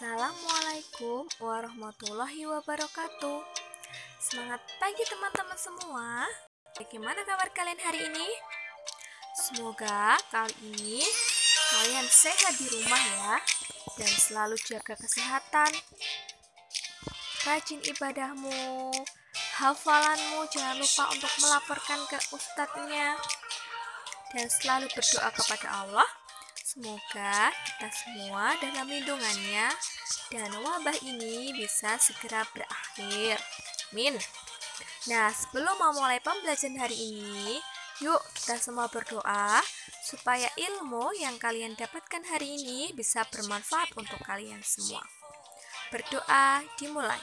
Assalamualaikum warahmatullahi wabarakatuh. Semangat pagi teman-teman semua. Bagaimana kabar kalian hari ini? Semoga kali ini kalian sehat di rumah ya, dan selalu jaga kesehatan. Rajin ibadahmu, hafalanmu jangan lupa untuk melaporkan ke ustadznya, dan selalu berdoa kepada Allah. Semoga kita semua dalam lindungannya dan wabah ini bisa segera berakhir. Amin. Nah, sebelum memulai pembelajaran hari ini, yuk kita semua berdoa supaya ilmu yang kalian dapatkan hari ini bisa bermanfaat untuk kalian semua. Berdoa dimulai.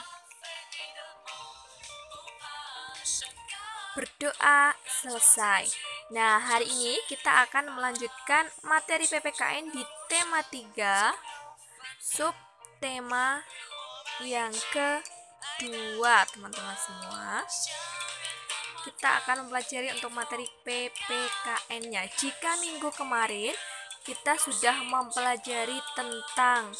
Berdoa selesai. Nah, hari ini kita akan melanjutkan materi PPKN di tema 3, subtema yang kedua, teman-teman semua. Kita akan mempelajari untuk materi PPKN-nya. Jika minggu kemarin kita sudah mempelajari tentang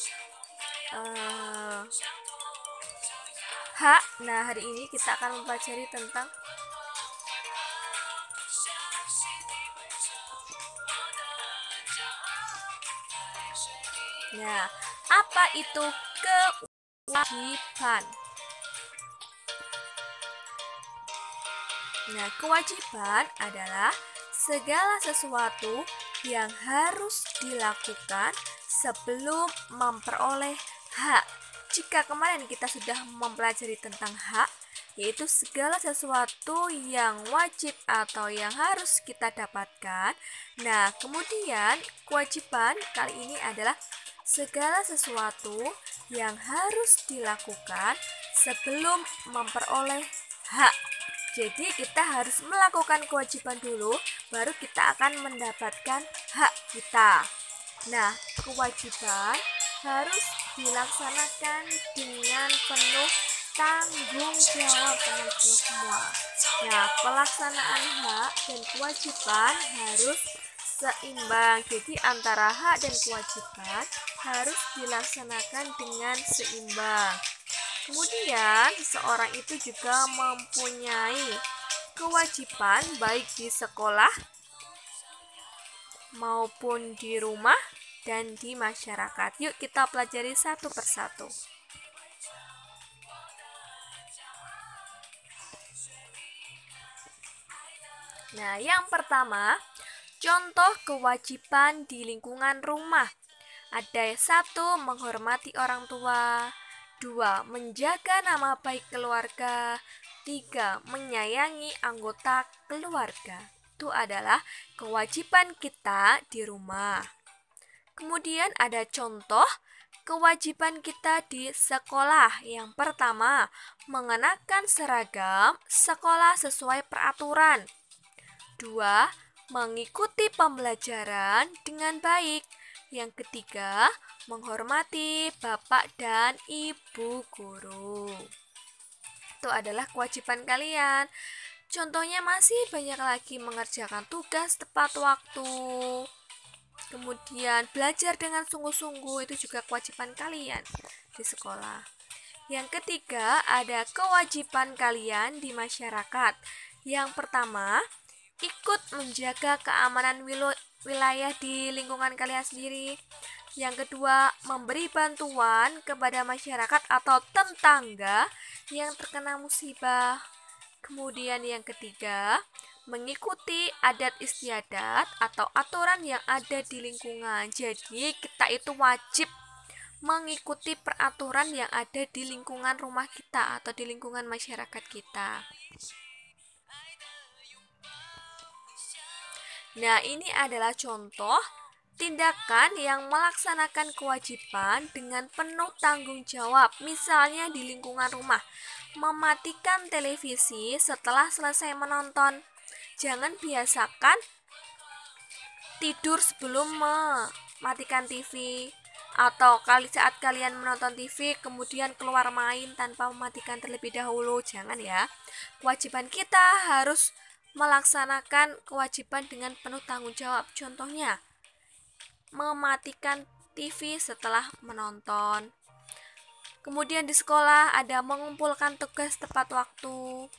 hak, nah hari ini kita akan mempelajari tentang nah, apa itu kewajiban? Nah, kewajiban adalah segala sesuatu yang harus dilakukan sebelum memperoleh hak. Jika kemarin kita sudah mempelajari tentang hak, yaitu segala sesuatu yang wajib atau yang harus kita dapatkan. Nah, kemudian kewajiban kali ini adalah segala sesuatu yang harus dilakukan sebelum memperoleh hak. Jadi kita harus melakukan kewajiban dulu, baru kita akan mendapatkan hak kita. Nah, kewajiban harus dilaksanakan dengan penuh tanggung jawab teman-teman semua. Nah, pelaksanaan hak dan kewajiban harus seimbang. Jadi antara hak dan kewajiban harus dilaksanakan dengan seimbang. Kemudian seseorang itu juga mempunyai kewajiban baik di sekolah maupun di rumah dan di masyarakat. Yuk kita pelajari satu persatu. Nah, yang pertama, contoh kewajiban di lingkungan rumah. Ada 1, menghormati orang tua. 2, menjaga nama baik keluarga. 3, menyayangi anggota keluarga. Itu adalah kewajiban kita di rumah. Kemudian ada contoh kewajiban kita di sekolah. Yang pertama, mengenakan seragam sekolah sesuai peraturan. 2, mengikuti pembelajaran dengan baik. Yang ketiga, menghormati bapak dan ibu guru. Itu adalah kewajiban kalian. Contohnya masih banyak lagi, mengerjakan tugas tepat waktu. Kemudian belajar dengan sungguh-sungguh, itu juga kewajiban kalian di sekolah. Yang ketiga, ada kewajiban kalian di masyarakat. Yang pertama, ikut menjaga keamanan wilayah di lingkungan kalian sendiri. Yang kedua, memberi bantuan kepada masyarakat atau tetangga yang terkena musibah. Kemudian yang ketiga, mengikuti adat istiadat atau aturan yang ada di lingkungan. Jadi kita itu wajib mengikuti peraturan yang ada di lingkungan rumah kita atau di lingkungan masyarakat kita. Nah, ini adalah contoh tindakan yang melaksanakan kewajiban dengan penuh tanggung jawab. Misalnya di lingkungan rumah, mematikan televisi setelah selesai menonton. Jangan biasakan tidur sebelum mematikan TV, atau saat kalian menonton TV kemudian keluar main tanpa mematikan terlebih dahulu. Jangan ya. Kewajiban kita harus melaksanakan kewajiban dengan penuh tanggung jawab. Contohnya, mematikan TV setelah menonton. Kemudian di sekolah ada mengumpulkan tugas tepat waktu,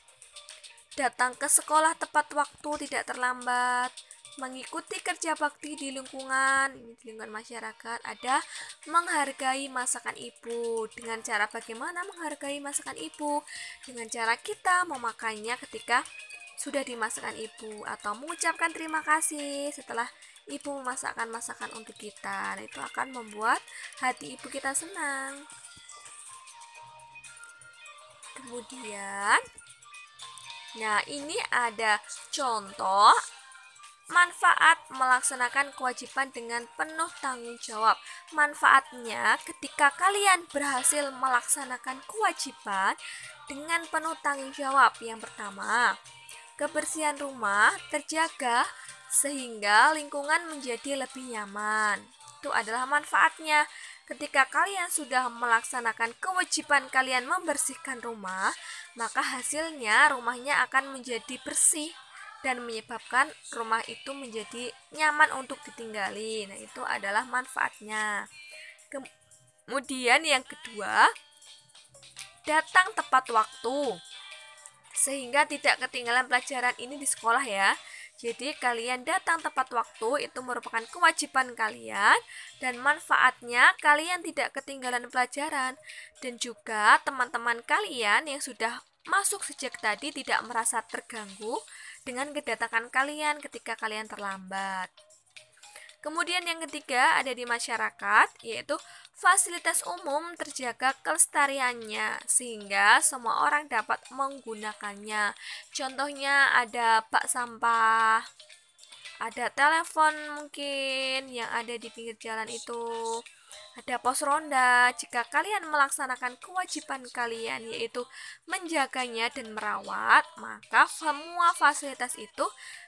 datang ke sekolah tepat waktu, tidak terlambat, mengikuti kerja bakti di lingkungan, ini di lingkungan masyarakat. Ada menghargai masakan ibu. Dengan cara bagaimana menghargai masakan ibu? Dengan cara kita memakannya ketika sudah dimasakkan ibu, atau mengucapkan terima kasih setelah ibu memasakkan masakan untuk kita. Nah, itu akan membuat hati ibu kita senang. Kemudian, nah ini ada contoh manfaat melaksanakan kewajiban dengan penuh tanggung jawab. Manfaatnya ketika kalian berhasil melaksanakan kewajiban dengan penuh tanggung jawab. Yang pertama, kebersihan rumah terjaga sehingga lingkungan menjadi lebih nyaman. Itu adalah manfaatnya. Ketika kalian sudah melaksanakan kewajiban kalian membersihkan rumah, maka hasilnya rumahnya akan menjadi bersih dan menyebabkan rumah itu menjadi nyaman untuk ditinggali. Nah, itu adalah manfaatnya. Kemudian yang kedua, datang tepat waktu sehingga tidak ketinggalan pelajaran. Ini di sekolah ya. Jadi kalian datang tepat waktu itu merupakan kewajiban kalian, dan manfaatnya kalian tidak ketinggalan pelajaran, dan juga teman-teman kalian yang sudah masuk sejak tadi tidak merasa terganggu dengan kedatangan kalian ketika kalian terlambat. Kemudian yang ketiga ada di masyarakat, yaitu fasilitas umum terjaga kelestariannya sehingga semua orang dapat menggunakannya. Contohnya ada bak sampah, ada telepon mungkin yang ada di pinggir jalan itu, ada pos ronda. Jika kalian melaksanakan kewajiban kalian yaitu menjaganya dan merawat, maka semua fasilitas itu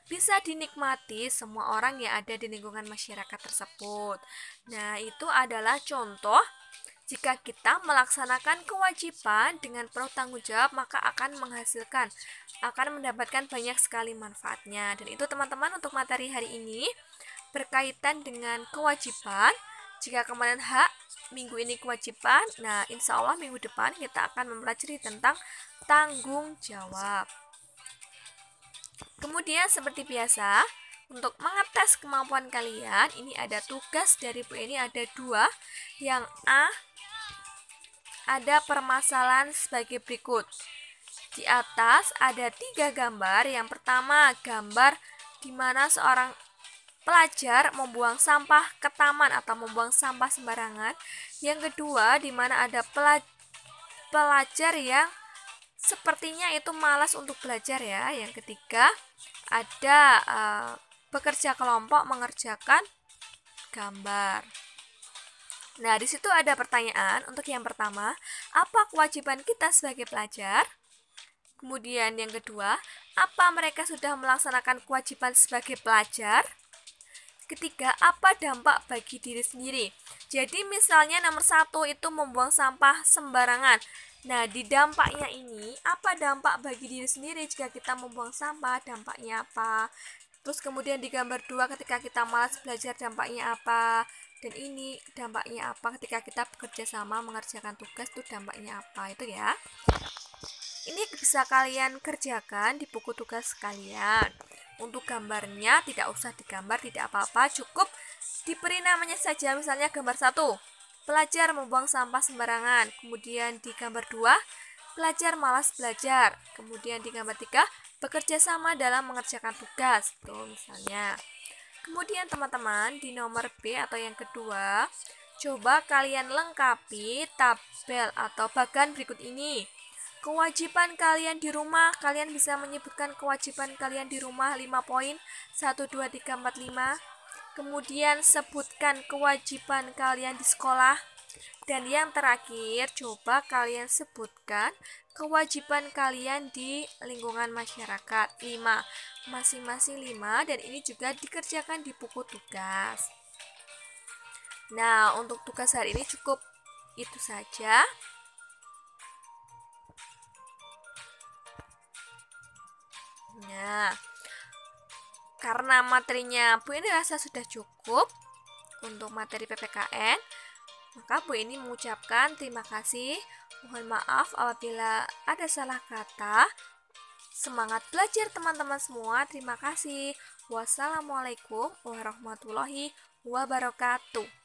bisa dinikmati semua orang yang ada di lingkungan masyarakat tersebut. Nah, itu adalah contoh jika kita melaksanakan kewajiban dengan penuh tanggung jawab, maka akan mendapatkan banyak sekali manfaatnya. Dan itu teman-teman untuk materi hari ini berkaitan dengan kewajiban. Jika kemarin minggu ini kewajiban, nah insya Allah minggu depan kita akan mempelajari tentang tanggung jawab. Kemudian seperti biasa, untuk mengetes kemampuan kalian, ini ada tugas dari Bu ini ada 2. Yang A, ada permasalahan sebagai berikut. Di atas ada 3 gambar. Yang pertama, gambar di mana seorang pelajar membuang sampah ke taman atau membuang sampah sembarangan. Yang kedua, di mana ada pelajar yang sepertinya itu malas untuk belajar ya. Yang ketiga, ada bekerja kelompok mengerjakan gambar. Nah, di situ ada pertanyaan untuk yang pertama, apa kewajiban kita sebagai pelajar? Kemudian yang kedua, apa mereka sudah melaksanakan kewajiban sebagai pelajar? Ketiga, apa dampak bagi diri sendiri? Jadi misalnya nomor 1 itu membuang sampah sembarangan. Nah, di dampaknya ini, apa dampak bagi diri sendiri jika kita membuang sampah, dampaknya apa? Terus kemudian di gambar 2, ketika kita malas belajar, dampaknya apa? Dan ini dampaknya apa ketika kita bekerja sama mengerjakan tugas, itu dampaknya apa? Itu ya. Ini bisa kalian kerjakan di buku tugas kalian. Untuk gambarnya tidak usah digambar, tidak apa-apa, cukup diberi namanya saja. Misalnya gambar 1, pelajar membuang sampah sembarangan. Kemudian di gambar 2, pelajar malas belajar. Kemudian di gambar 3, bekerja sama dalam mengerjakan tugas. Tuh misalnya. Kemudian teman-teman di nomor B atau yang kedua, coba kalian lengkapi tabel atau bagan berikut ini. Kewajiban kalian di rumah, kalian bisa menyebutkan kewajiban kalian di rumah 5 poin, 1, 2, 3, 4, 5. Kemudian sebutkan kewajiban kalian di sekolah. Dan yang terakhir, coba kalian sebutkan kewajiban kalian di lingkungan masyarakat 5. Masing-masing 5, dan ini juga dikerjakan di buku tugas. Nah, untuk tugas hari ini cukup itu saja. Nah, karena materinya Bu ini rasa sudah cukup untuk materi PPKN, Maka Bu Eni mengucapkan terima kasih. Mohon maaf apabila ada salah kata. Semangat belajar teman-teman semua. Terima kasih. Wassalamualaikum warahmatullahi wabarakatuh.